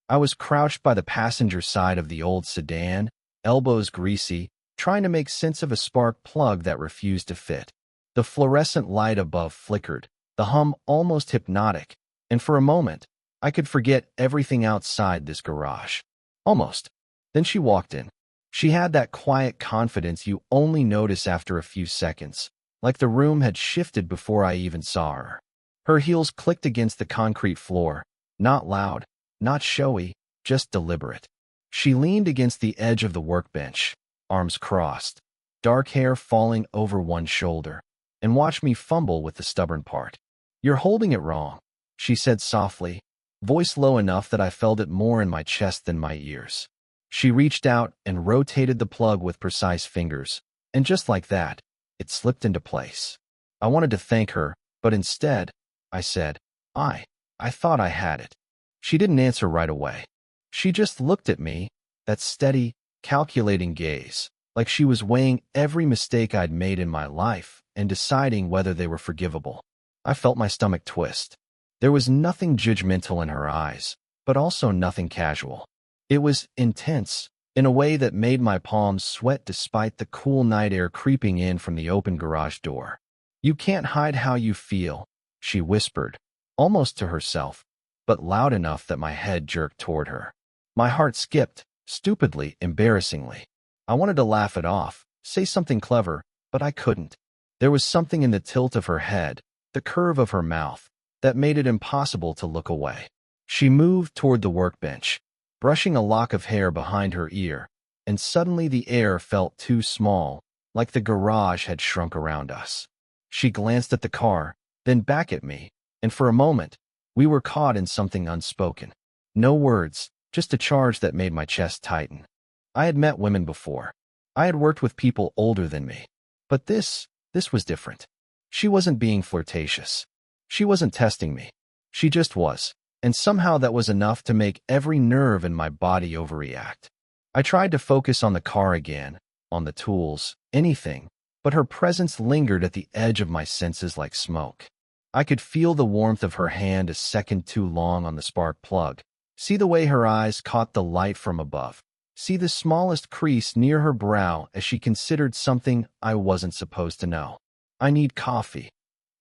I was crouched by the passenger side of the old sedan, elbows greasy, trying to make sense of a spark plug that refused to fit. The fluorescent light above flickered, the hum almost hypnotic, and for a moment, I could forget everything outside this garage. Almost. Then she walked in. She had that quiet confidence you only notice after a few seconds, like the room had shifted before I even saw her. Her heels clicked against the concrete floor, not loud, not showy, just deliberate. She leaned against the edge of the workbench, arms crossed, dark hair falling over one shoulder, and watched me fumble with the stubborn part. "You're holding it wrong," she said softly, voice low enough that I felt it more in my chest than my ears. She reached out and rotated the plug with precise fingers, and just like that, it slipped into place. I wanted to thank her, but instead, I said, I thought I had it." She didn't answer right away. She just looked at me, that steady, calculating gaze, like she was weighing every mistake I'd made in my life and deciding whether they were forgivable. I felt my stomach twist. There was nothing judgmental in her eyes, but also nothing casual. It was intense, in a way that made my palms sweat despite the cool night air creeping in from the open garage door. "You can't hide how you feel," she whispered, almost to herself, but loud enough that my head jerked toward her. My heart skipped, stupidly, embarrassingly. I wanted to laugh it off, say something clever, but I couldn't. There was something in the tilt of her head, the curve of her mouth, that made it impossible to look away. She moved toward the workbench, brushing a lock of hair behind her ear, and suddenly the air felt too small, like the garage had shrunk around us. She glanced at the car, then back at me, and for a moment, we were caught in something unspoken. No words, just a charge that made my chest tighten. I had met women before. I had worked with people older than me. But this was different. She wasn't being flirtatious. She wasn't testing me. She just was. And somehow that was enough to make every nerve in my body overreact. I tried to focus on the car again, on the tools, anything, but her presence lingered at the edge of my senses like smoke. I could feel the warmth of her hand a second too long on the spark plug, see the way her eyes caught the light from above, see the smallest crease near her brow as she considered something I wasn't supposed to know. "I need coffee,"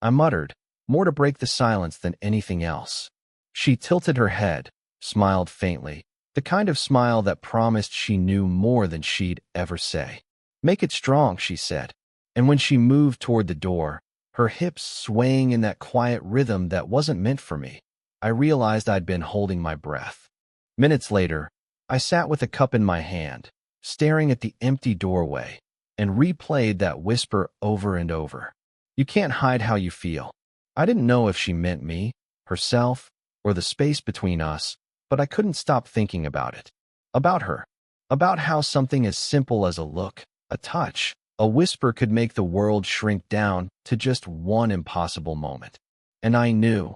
I muttered, more to break the silence than anything else. She tilted her head, smiled faintly, the kind of smile that promised she knew more than she'd ever say. "Make it strong," she said, and when she moved toward the door, her hips swaying in that quiet rhythm that wasn't meant for me, I realized I'd been holding my breath. Minutes later, I sat with a cup in my hand, staring at the empty doorway, and replayed that whisper over and over. "You can't hide how you feel." I didn't know if she meant me, herself, or the space between us, but I couldn't stop thinking about it. About her. About how something as simple as a look, a touch, a whisper could make the world shrink down to just one impossible moment. And I knew,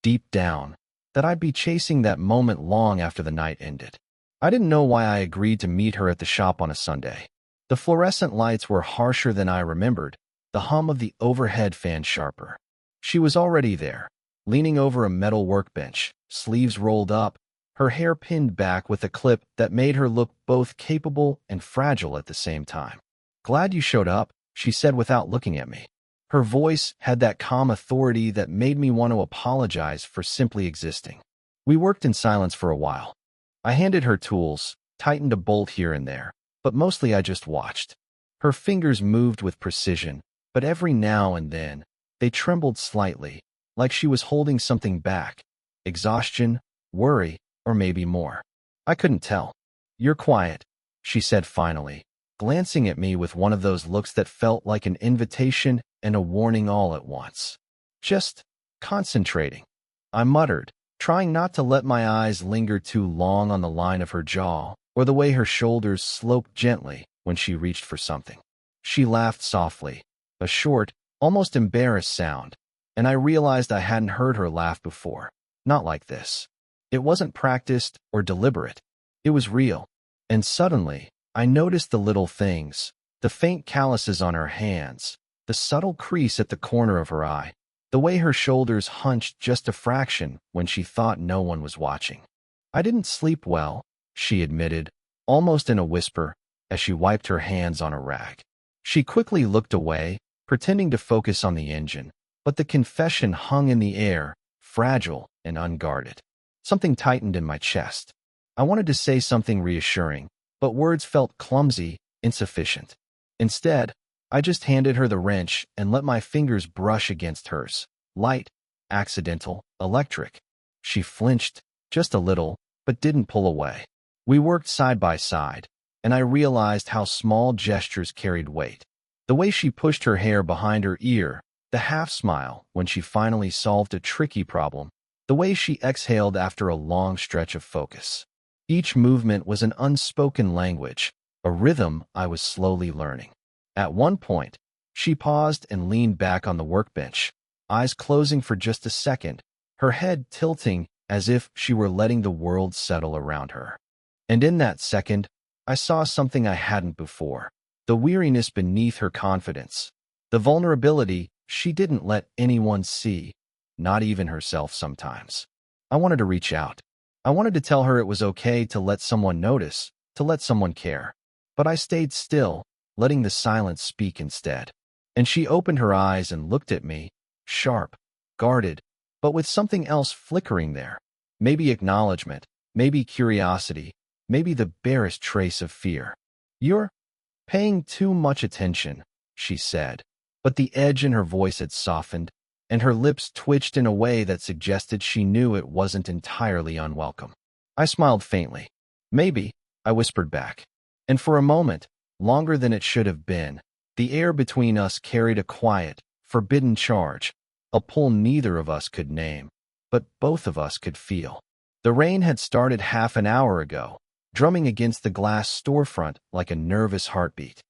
deep down, that I'd be chasing that moment long after the night ended. I didn't know why I agreed to meet her at the shop on a Sunday. The fluorescent lights were harsher than I remembered, the hum of the overhead fan sharper. She was already there, leaning over a metal workbench, sleeves rolled up, her hair pinned back with a clip that made her look both capable and fragile at the same time. "Glad you showed up," she said without looking at me. Her voice had that calm authority that made me want to apologize for simply existing. We worked in silence for a while. I handed her tools, tightened a bolt here and there, but mostly I just watched. Her fingers moved with precision, but every now and then, they trembled slightly, like she was holding something back. Exhaustion, worry, or maybe more. I couldn't tell. "You're quiet," she said finally, glancing at me with one of those looks that felt like an invitation and a warning all at once. "Just concentrating," I muttered, trying not to let my eyes linger too long on the line of her jaw or the way her shoulders sloped gently when she reached for something. She laughed softly, a short, almost embarrassed sound, and I realized I hadn't heard her laugh before. Not like this. It wasn't practiced or deliberate. It was real. And suddenly, I noticed the little things, the faint calluses on her hands, the subtle crease at the corner of her eye, the way her shoulders hunched just a fraction when she thought no one was watching. I didn't sleep well, she admitted, almost in a whisper, as she wiped her hands on a rag. She quickly looked away, pretending to focus on the engine, but the confession hung in the air, fragile and unguarded. Something tightened in my chest. I wanted to say something reassuring, but words felt clumsy, insufficient. Instead, I just handed her the wrench and let my fingers brush against hers. Light, accidental, electric. She flinched, just a little, but didn't pull away. We worked side by side, and I realized how small gestures carried weight. The way she pushed her hair behind her ear, the half-smile when she finally solved a tricky problem, the way she exhaled after a long stretch of focus. Each movement was an unspoken language, a rhythm I was slowly learning. At one point, she paused and leaned back on the workbench, eyes closing for just a second, her head tilting as if she were letting the world settle around her. And in that second, I saw something I hadn't before, the weariness beneath her confidence, the vulnerability she didn't let anyone see, not even herself sometimes. I wanted to reach out. I wanted to tell her it was okay to let someone notice, to let someone care. But I stayed still, letting the silence speak instead. And she opened her eyes and looked at me, sharp, guarded, but with something else flickering there. Maybe acknowledgement, maybe curiosity, maybe the barest trace of fear. "You're paying too much attention," she said. But the edge in her voice had softened, and her lips twitched in a way that suggested she knew it wasn't entirely unwelcome. I smiled faintly. "Maybe," I whispered back. And for a moment, longer than it should have been, the air between us carried a quiet, forbidden charge, a pull neither of us could name, but both of us could feel. The rain had started half an hour ago, drumming against the glass storefront like a nervous heartbeat.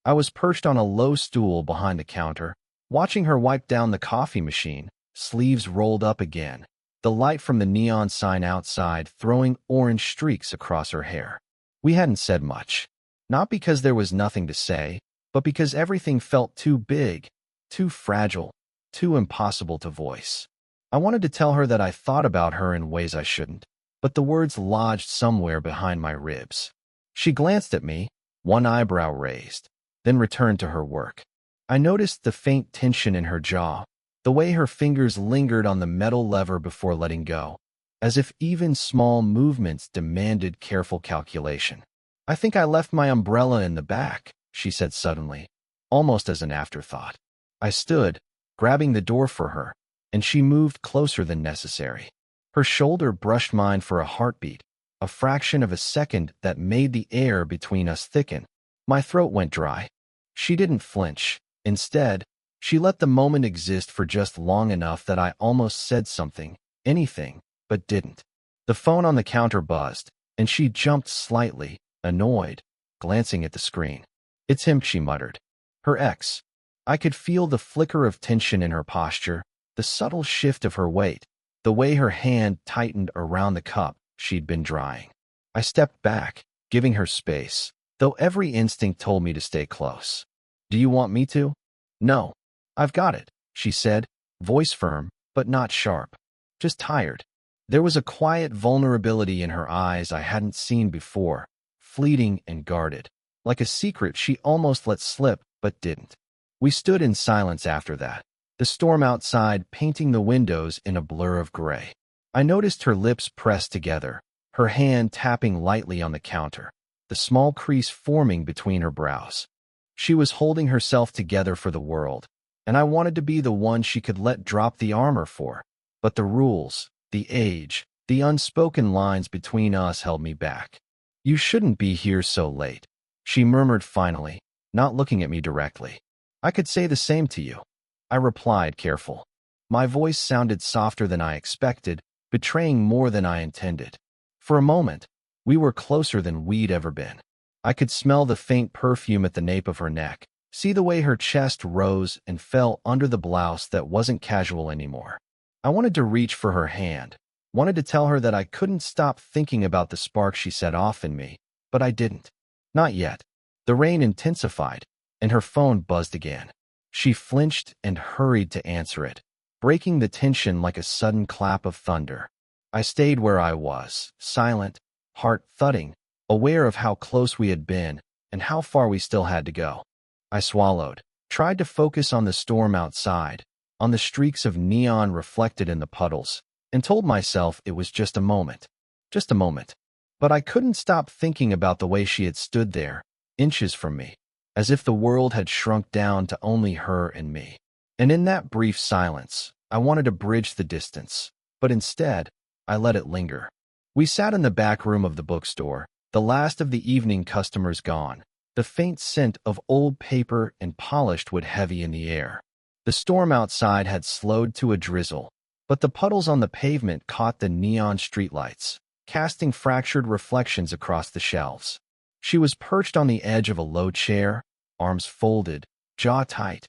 I was perched on a low stool behind the counter, watching her wipe down the coffee machine, sleeves rolled up again, the light from the neon sign outside throwing orange streaks across her hair. We hadn't said much, not because there was nothing to say, but because everything felt too big, too fragile, too impossible to voice. I wanted to tell her that I thought about her in ways I shouldn't, but the words lodged somewhere behind my ribs. She glanced at me, one eyebrow raised, then returned to her work. I noticed the faint tension in her jaw, the way her fingers lingered on the metal lever before letting go, as if even small movements demanded careful calculation. "I think I left my umbrella in the back," she said suddenly, almost as an afterthought. I stood, grabbing the door for her, and she moved closer than necessary. Her shoulder brushed mine for a heartbeat, a fraction of a second that made the air between us thicken. My throat went dry. She didn't flinch. Instead, she let the moment exist for just long enough that I almost said something, anything, but didn't. The phone on the counter buzzed, and she jumped slightly, annoyed, glancing at the screen. "It's him," she muttered. Her ex. I could feel the flicker of tension in her posture, the subtle shift of her weight, the way her hand tightened around the cup she'd been drying. I stepped back, giving her space, though every instinct told me to stay close. "Do you want me to?" "No. I've got it," she said, voice firm, but not sharp. Just tired. There was a quiet vulnerability in her eyes I hadn't seen before, fleeting and guarded, like a secret she almost let slip but didn't. We stood in silence after that, the storm outside painting the windows in a blur of gray. I noticed her lips pressed together, her hand tapping lightly on the counter, the small crease forming between her brows. She was holding herself together for the world, and I wanted to be the one she could let drop the armor for. But the rules, the age, the unspoken lines between us held me back. "You shouldn't be here so late," she murmured finally, not looking at me directly. "I could say the same to you," I replied, careful. My voice sounded softer than I expected, betraying more than I intended. For a moment, we were closer than we'd ever been. I could smell the faint perfume at the nape of her neck, see the way her chest rose and fell under the blouse that wasn't casual anymore. I wanted to reach for her hand, wanted to tell her that I couldn't stop thinking about the spark she set off in me, but I didn't. Not yet. The rain intensified, and her phone buzzed again. She flinched and hurried to answer it, breaking the tension like a sudden clap of thunder. I stayed where I was, silent, heart thudding, aware of how close we had been and how far we still had to go. I swallowed, tried to focus on the storm outside, on the streaks of neon reflected in the puddles, and told myself it was just a moment. Just a moment. But I couldn't stop thinking about the way she had stood there, inches from me, as if the world had shrunk down to only her and me. And in that brief silence, I wanted to bridge the distance, but instead, I let it linger. We sat in the back room of the bookstore, the last of the evening customers gone, the faint scent of old paper and polished wood heavy in the air. The storm outside had slowed to a drizzle, but the puddles on the pavement caught the neon streetlights, casting fractured reflections across the shelves. She was perched on the edge of a low chair, arms folded, jaw tight,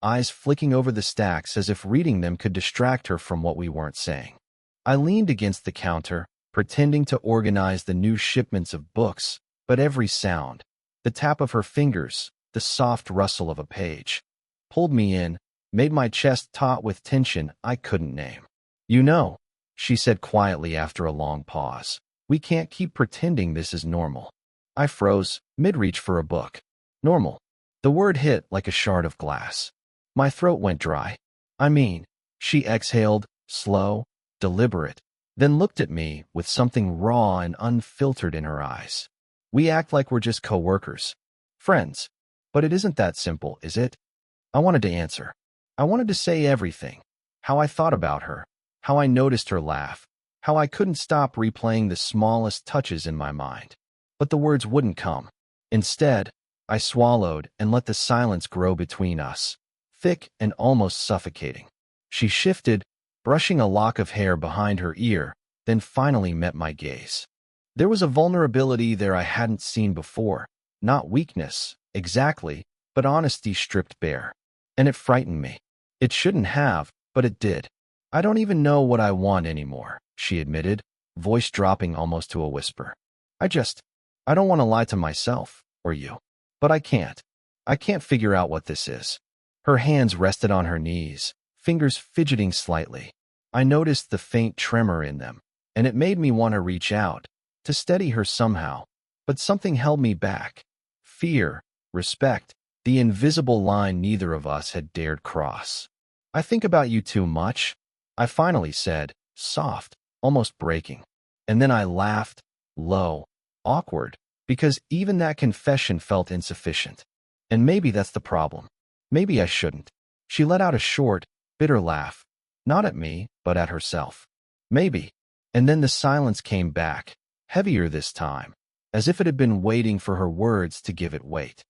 eyes flicking over the stacks as if reading them could distract her from what we weren't saying. I leaned against the counter, pretending to organize the new shipments of books, but every sound, the tap of her fingers, the soft rustle of a page, pulled me in, made my chest taut with tension I couldn't name. "You know," she said quietly after a long pause, "we can't keep pretending this is normal." I froze, mid-reach for a book. Normal. The word hit like a shard of glass. My throat went dry. She exhaled, slow, deliberate, then looked at me with something raw and unfiltered in her eyes. "We act like we're just co-workers. Friends. But it isn't that simple, is it?" I wanted to answer. I wanted to say everything. How I thought about her. How I noticed her laugh. How I couldn't stop replaying the smallest touches in my mind. But the words wouldn't come. Instead, I swallowed and let the silence grow between us, thick and almost suffocating. She shifted, brushing a lock of hair behind her ear, then finally met my gaze. There was a vulnerability there I hadn't seen before, not weakness, exactly, but honesty stripped bare. And it frightened me. It shouldn't have, but it did. "I don't even know what I want anymore," she admitted, voice dropping almost to a whisper. I don't want to lie to myself, or you. But I can't. I can't figure out what this is." Her hands rested on her knees, fingers fidgeting slightly. I noticed the faint tremor in them, and it made me want to reach out, to steady her somehow. But something held me back. Fear, respect, the invisible line neither of us had dared cross. "I think about you too much," I finally said, soft, almost breaking. And then I laughed, low, awkward, because even that confession felt insufficient. And maybe that's the problem. Maybe I shouldn't. She let out a short, bitter laugh, not at me, but at herself. Maybe. And then the silence came back, heavier this time, as if it had been waiting for her words to give it weight.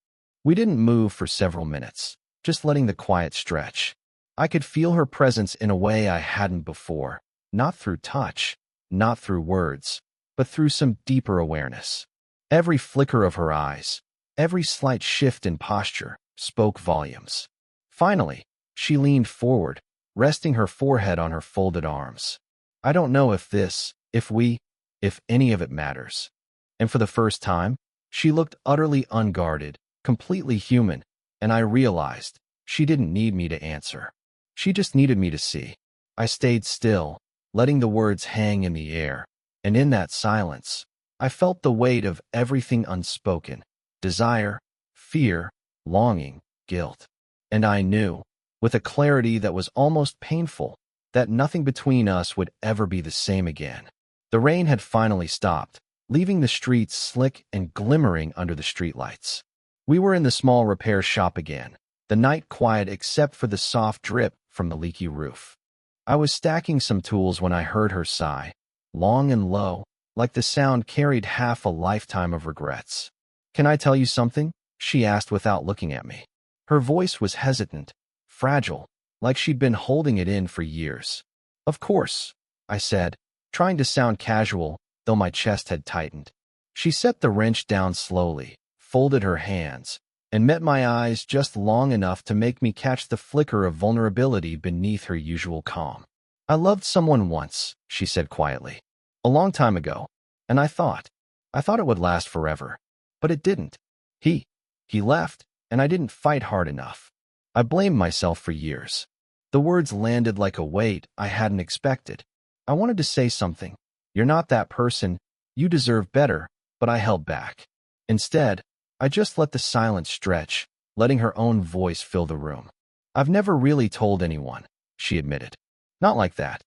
We didn't move for several minutes, just letting the quiet stretch. I could feel her presence in a way I hadn't before, not through touch, not through words, but through some deeper awareness. Every flicker of her eyes, every slight shift in posture, spoke volumes. Finally, she leaned forward, resting her forehead on her folded arms. "I don't know if any of it matters." And for the first time, she looked utterly unguarded, completely human, and I realized she didn't need me to answer. She just needed me to see. I stayed still, letting the words hang in the air, and in that silence, I felt the weight of everything unspoken: desire, fear, longing, guilt. And I knew, with a clarity that was almost painful, that nothing between us would ever be the same again. The rain had finally stopped, leaving the streets slick and glimmering under the streetlights. We were in the small repair shop again, the night quiet except for the soft drip from the leaky roof. I was stacking some tools when I heard her sigh, long and low, like the sound carried half a lifetime of regrets. "Can I tell you something?" she asked without looking at me. Her voice was hesitant, fragile, like she'd been holding it in for years. "Of course," I said, trying to sound casual, though my chest had tightened. She set the wrench down slowly, folded her hands, and met my eyes just long enough to make me catch the flicker of vulnerability beneath her usual calm. "I loved someone once," she said quietly. "A long time ago, and I thought it would last forever. But it didn't. He left, and I didn't fight hard enough. I blamed myself for years." The words landed like a weight I hadn't expected. I wanted to say something. You're not that person. You deserve better, but I held back. Instead, I just let the silence stretch, letting her own voice fill the room. I've never really told anyone, she admitted. Not like that.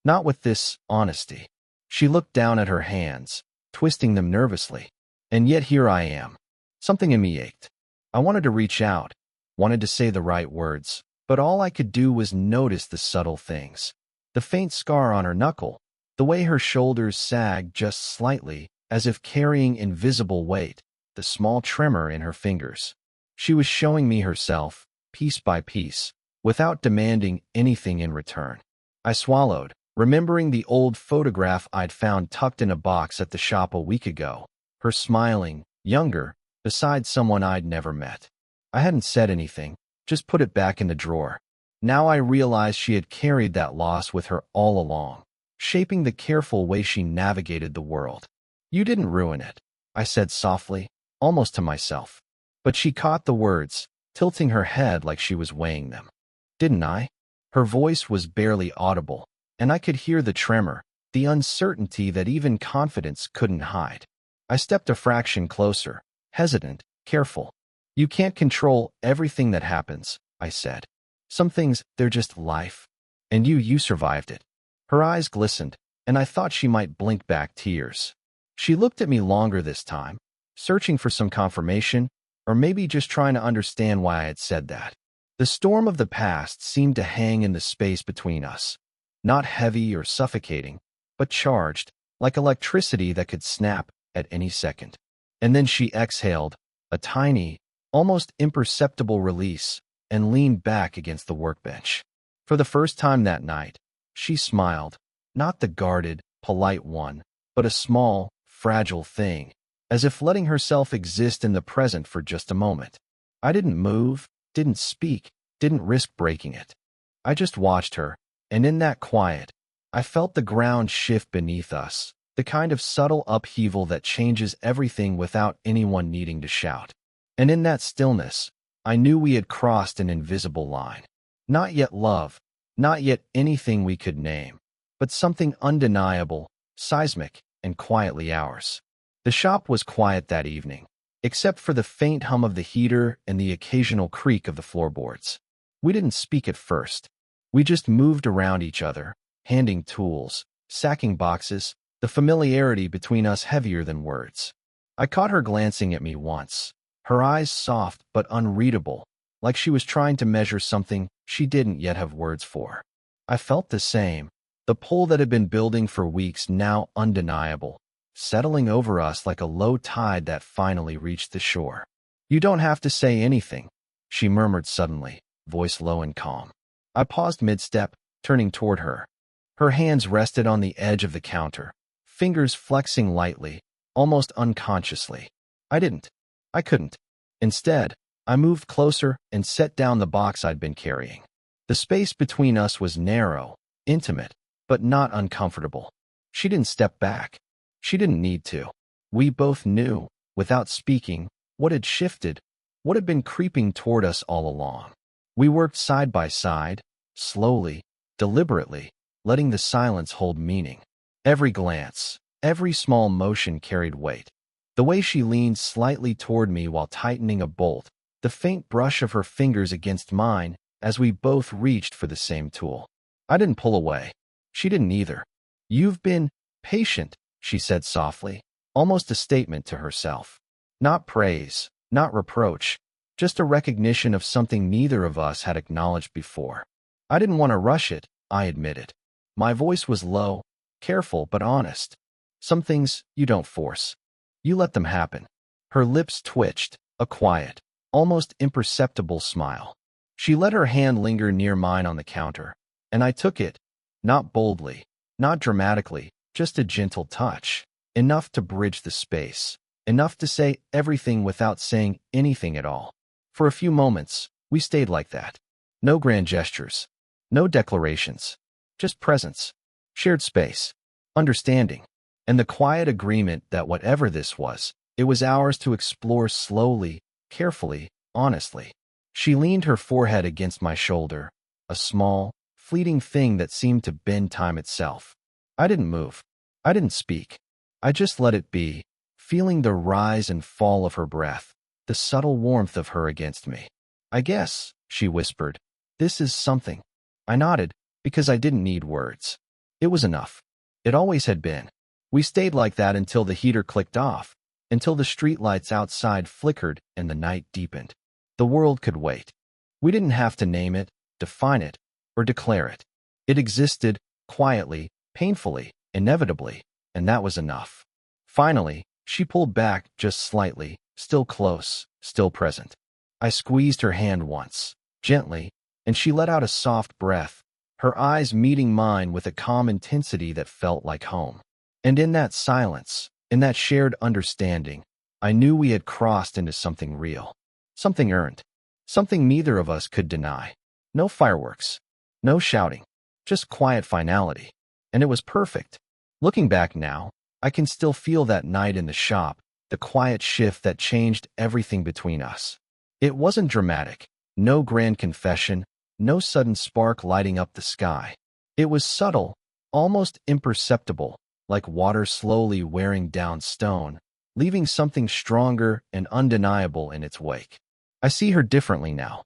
Not with this honesty. She looked down at her hands, twisting them nervously. And yet here I am. Something in me ached. I wanted to reach out, wanted to say the right words, but all I could do was notice the subtle things. The faint scar on her knuckle, the way her shoulders sagged just slightly, as if carrying invisible weight, the small tremor in her fingers. She was showing me herself, piece by piece, without demanding anything in return. I swallowed, remembering the old photograph I'd found tucked in a box at the shop a week ago, her smiling, younger, beside someone I'd never met. I hadn't said anything, just put it back in the drawer. Now I realized she had carried that loss with her all along, shaping the careful way she navigated the world. You didn't ruin it, I said softly, almost to myself. But she caught the words, tilting her head like she was weighing them. Didn't I? Her voice was barely audible, and I could hear the tremor, the uncertainty that even confidence couldn't hide. I stepped a fraction closer, hesitant, careful. You can't control everything that happens, I said. Some things, they're just life. And you survived it. Her eyes glistened, and I thought she might blink back tears. She looked at me longer this time, searching for some confirmation, or maybe just trying to understand why I had said that. The storm of the past seemed to hang in the space between us, not heavy or suffocating, but charged, like electricity that could snap at any second. And then she exhaled, a tiny, almost imperceptible release, and leaned back against the workbench. For the first time that night, she smiled, not the guarded, polite one, but a small, fragile thing, as if letting herself exist in the present for just a moment. I didn't move, didn't speak, didn't risk breaking it. I just watched her, and in that quiet, I felt the ground shift beneath us, the kind of subtle upheaval that changes everything without anyone needing to shout. And in that stillness, I knew we had crossed an invisible line. Not yet love, not yet anything we could name, but something undeniable, seismic, and quietly ours. The shop was quiet that evening, except for the faint hum of the heater and the occasional creak of the floorboards. We didn't speak at first. We just moved around each other, handing tools, sacking boxes, the familiarity between us heavier than words. I caught her glancing at me once, her eyes soft but unreadable, like she was trying to measure something she didn't yet have words for. I felt the same, the pull that had been building for weeks now undeniable, settling over us like a low tide that finally reached the shore. You don't have to say anything, she murmured suddenly, voice low and calm. I paused mid-step, turning toward her. Her hands rested on the edge of the counter, fingers flexing lightly, almost unconsciously. I couldn't. Instead, I moved closer and set down the box I'd been carrying. The space between us was narrow, intimate, but not uncomfortable. She didn't step back. She didn't need to. We both knew, without speaking, what had shifted, what had been creeping toward us all along. We worked side by side, slowly, deliberately, letting the silence hold meaning. Every glance, every small motion carried weight. The way she leaned slightly toward me while tightening a bolt, the faint brush of her fingers against mine as we both reached for the same tool. I didn't pull away. She didn't either. You've been patient, she said softly, almost a statement to herself. Not praise, not reproach, just a recognition of something neither of us had acknowledged before. I didn't want to rush it, I admitted. My voice was low, careful but honest. Some things you don't force. You let them happen. Her lips twitched, a quiet, almost imperceptible smile. She let her hand linger near mine on the counter, and I took it, not boldly, not dramatically, just a gentle touch, enough to bridge the space, enough to say everything without saying anything at all. For a few moments, we stayed like that. No grand gestures, no declarations, just presence, shared space, understanding, and the quiet agreement that whatever this was, it was ours to explore slowly, carefully, honestly. She leaned her forehead against my shoulder, a small, fleeting thing that seemed to bend time itself. I didn't move. I didn't speak. I just let it be, feeling the rise and fall of her breath, the subtle warmth of her against me. I guess, she whispered, this is something. I nodded, because I didn't need words. It was enough. It always had been. We stayed like that until the heater clicked off, until the streetlights outside flickered and the night deepened. The world could wait. We didn't have to name it, define it, or declare it. It existed, quietly, painfully, inevitably, and that was enough. Finally, she pulled back just slightly, still close, still present. I squeezed her hand once, gently, and she let out a soft breath, her eyes meeting mine with a calm intensity that felt like home. And in that silence, in that shared understanding, I knew we had crossed into something real, something earned, something neither of us could deny. No fireworks, no shouting, just quiet finality. And it was perfect. Looking back now, I can still feel that night in the shop, the quiet shift that changed everything between us. It wasn't dramatic, no grand confession, no sudden spark lighting up the sky. It was subtle, almost imperceptible, like water slowly wearing down stone, leaving something stronger and undeniable in its wake. I see her differently now.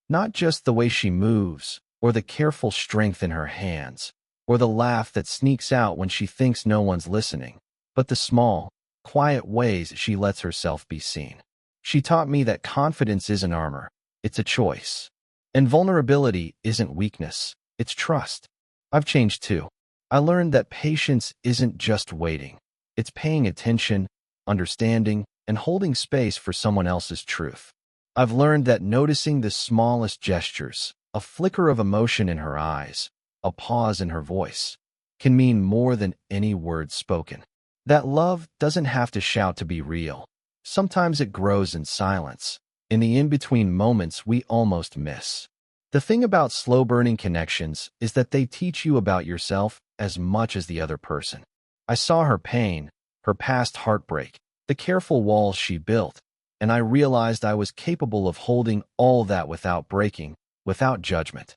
Not just the way she moves, or the careful strength in her hands, or the laugh that sneaks out when she thinks no one's listening, but the small, quiet ways she lets herself be seen. She taught me that confidence isn't armor, it's a choice. And vulnerability isn't weakness, it's trust. I've changed too. I learned that patience isn't just waiting. It's paying attention, understanding, and holding space for someone else's truth. I've learned that noticing the smallest gestures, a flicker of emotion in her eyes, a pause in her voice, can mean more than any words spoken. That love doesn't have to shout to be real. Sometimes it grows in silence, in the in-between moments we almost miss. The thing about slow-burning connections is that they teach you about yourself as much as the other person. I saw her pain, her past heartbreak, the careful walls she built, and I realized I was capable of holding all that without breaking, without judgment.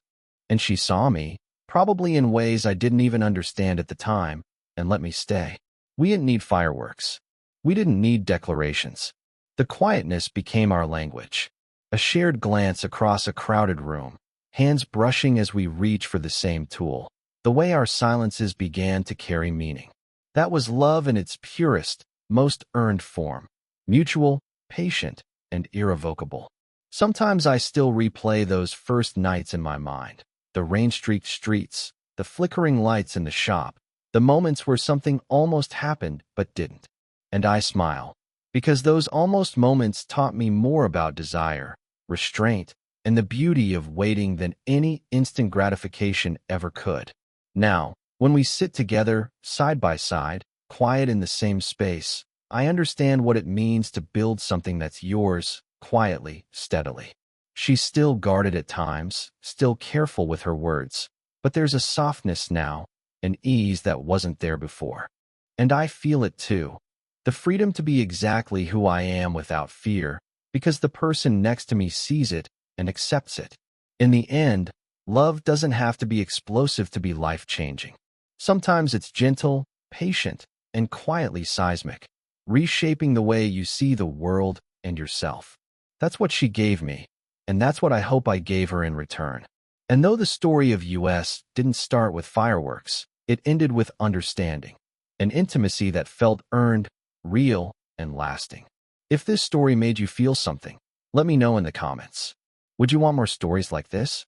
And she saw me, probably in ways I didn't even understand at the time, and let me stay. We didn't need fireworks. We didn't need declarations. The quietness became our language. A shared glance across a crowded room, hands brushing as we reach for the same tool. The way our silences began to carry meaning. That was love in its purest, most earned form. Mutual, patient, and irrevocable. Sometimes I still replay those first nights in my mind. The rain-streaked streets, the flickering lights in the shop, the moments where something almost happened but didn't. And I smile, because those almost moments taught me more about desire, restraint, and the beauty of waiting than any instant gratification ever could. Now, when we sit together, side by side, quiet in the same space, I understand what it means to build something that's yours, quietly, steadily. She's still guarded at times, still careful with her words, but there's a softness now, an ease that wasn't there before. And I feel it too. The freedom to be exactly who I am without fear, because the person next to me sees it and accepts it. In the end, love doesn't have to be explosive to be life-changing. Sometimes it's gentle, patient, and quietly seismic, reshaping the way you see the world and yourself. That's what she gave me, and that's what I hope I gave her in return. And though the story of US didn't start with fireworks, it ended with understanding, an intimacy that felt earned, real, and lasting. If this story made you feel something, let me know in the comments. Would you want more stories like this?